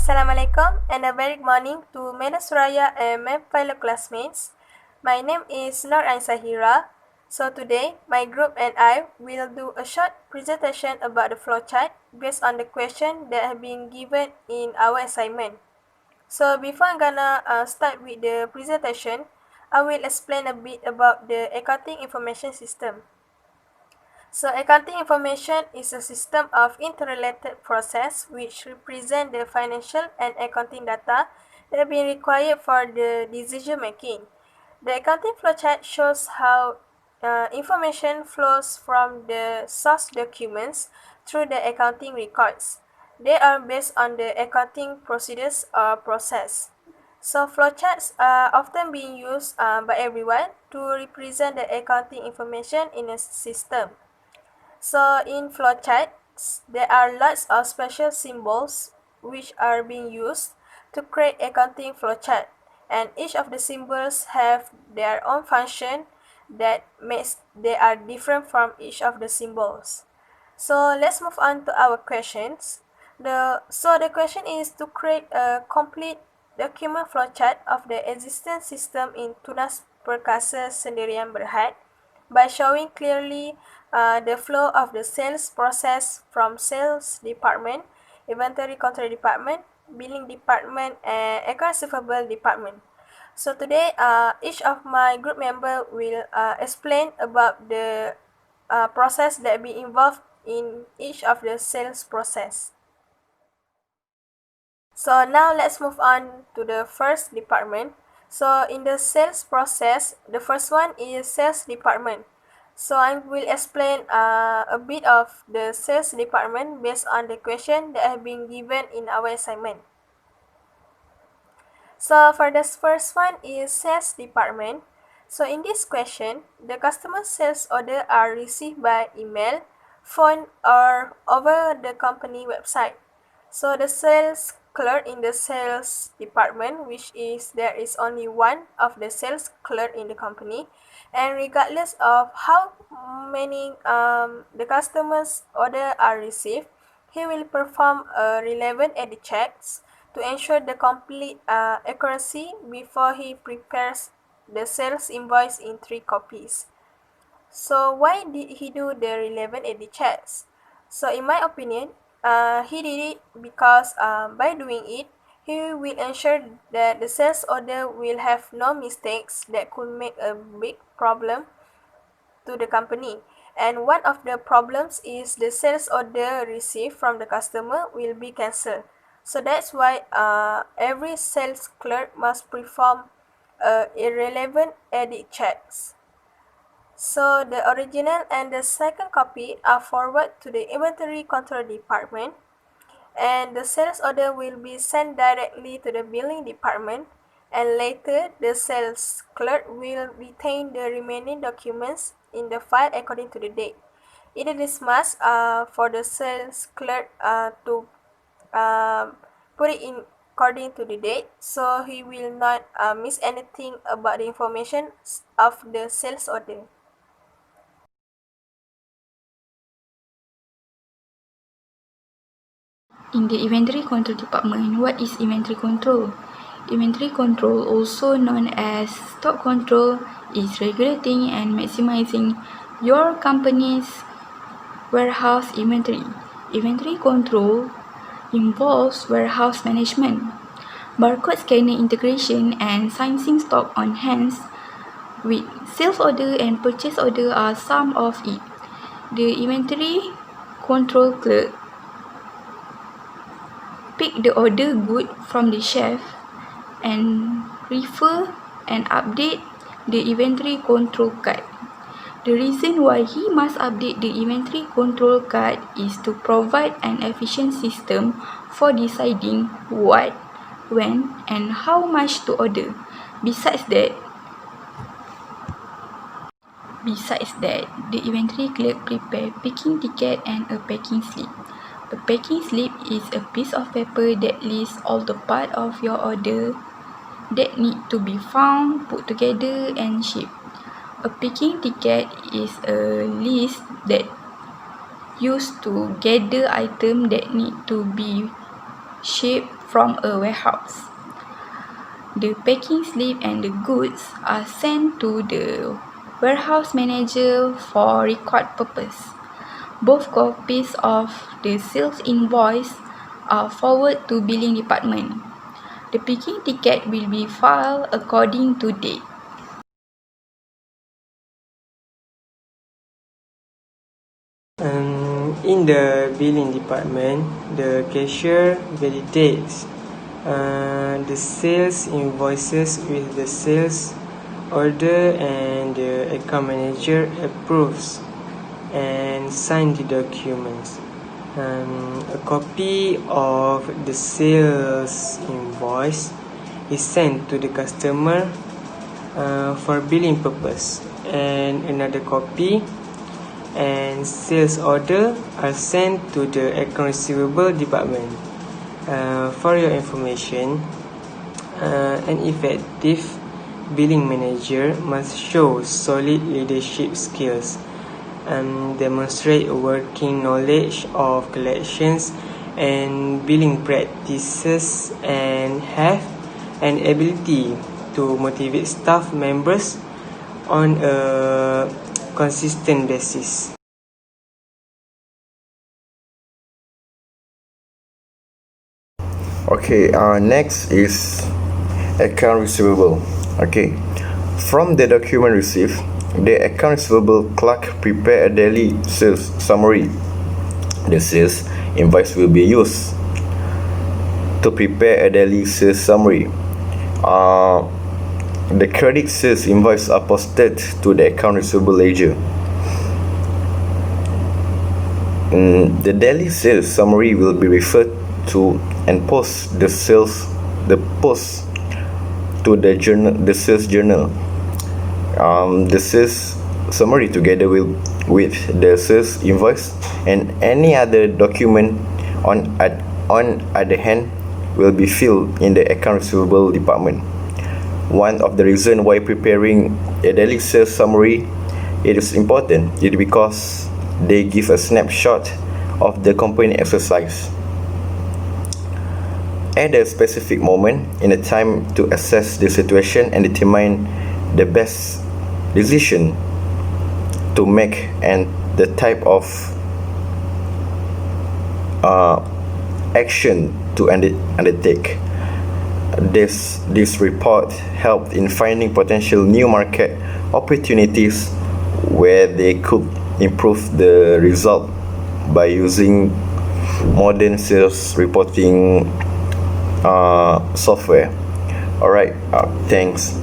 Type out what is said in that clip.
Assalamualaikum and a very good morning to Mena Suraya and my fellow classmates. My name is Nur Sahira. So today, my group and I will do a short presentation about the flowchart based on the question that have been given in our assignment. So before I'm gonna start with the presentation, I will explain a bit about the accounting information system. So accounting information is a system of interrelated process which represent the financial and accounting data that have been required for the decision making. The accounting flowchart shows how information flows from the source documents through the accounting records. They are based on the accounting procedures or process. So flowcharts are often being used by everyone to represent the accounting information in a system. So in flowcharts, there are lots of special symbols which are being used to create accounting flowchart, and each of the symbols have their own function that makes they are different from each of the symbols. So let's move on to our questions. The question is to create a complete document flowchart of the existing system in Tunas Perkasa Sendirian Berhad by showing clearly the flow of the sales process from sales department, inventory control department, billing department, and accounts receivable department. So today, each of my group member will explain about the process that be involved in each of the sales process. So now let's move on to the first department. So in the sales process, the first one is sales department. So I will explain a bit of the sales department based on the question that have been given in our assignment. So for the first one is sales department. So in this question, the customer sales order are received by email, phone, or over the company website. So the sales clerk in the sales department, which is there is only one of the sales clerk in the company, and regardless of how many the customers order are received, he will perform a relevant edit checks to ensure the complete accuracy before he prepares the sales invoice in 3 copies. So why did he do the relevant edit checks? So in my opinion, he did it because by doing it, he will ensure that the sales order will have no mistakes that could make a big problem to the company. And one of the problems is the sales order received from the customer will be cancelled. So that's why every sales clerk must perform irrelevant edit checks. So the original and the second copy are forwarded to the inventory control department, and the sales order will be sent directly to the billing department, and later the sales clerk will retain the remaining documents in the file according to the date. It is must for the sales clerk to put it in according to the date, so he will not miss anything about the information of the sales order. In the inventory control department, what is inventory control? Inventory control, also known as stock control, is regulating and maximizing your company's warehouse inventory. Inventory control involves warehouse management, barcode scanner integration, and sizing stock on hand, with sales order and purchase order are some of it. The inventory control clerk pick the order good from the shelf and refer and update the inventory control card. The reason why he must update the inventory control card is to provide an efficient system for deciding what, when, and how much to order. Besides that, the inventory clerk prepare picking ticket and a packing slip. A packing slip is a piece of paper that lists all the parts of your order that need to be found, put together, and shipped. A packing ticket is a list that used to gather items that need to be shipped from a warehouse. The packing slip and the goods are sent to the warehouse manager for record purpose. Both copies of the sales invoice are forwarded to billing department. The picking ticket will be filed according to date. In the billing department, the cashier validates the sales invoices with the sales order, and the account manager approves and signs the documents. A copy of the sales invoice is sent to the customer for billing purpose, and another copy and sales order are sent to the account receivable department. For your information, an effective billing manager must show solid leadership skills, demonstrate a working knowledge of collections and billing practices, and have an ability to motivate staff members on a consistent basis. Okay, next is account receivable. Okay, from the document received, the account receivable clerk prepare a daily sales summary. The sales invoice will be used to prepare a daily sales summary. The credit sales invoice are posted to the account receivable ledger. The daily sales summary will be referred to and post to the sales journal. The sales summary together with the sales invoice and any other document on other hand will be filled in the account receivable department. One of the reasons why preparing a daily sales summary it is important is because they give a snapshot of the company exercise at a specific moment in a time to assess the situation and determine the best decision to make and the type of action to undertake. This report helped in finding potential new market opportunities where they could improve the result by using modern sales reporting software. Alright, thanks.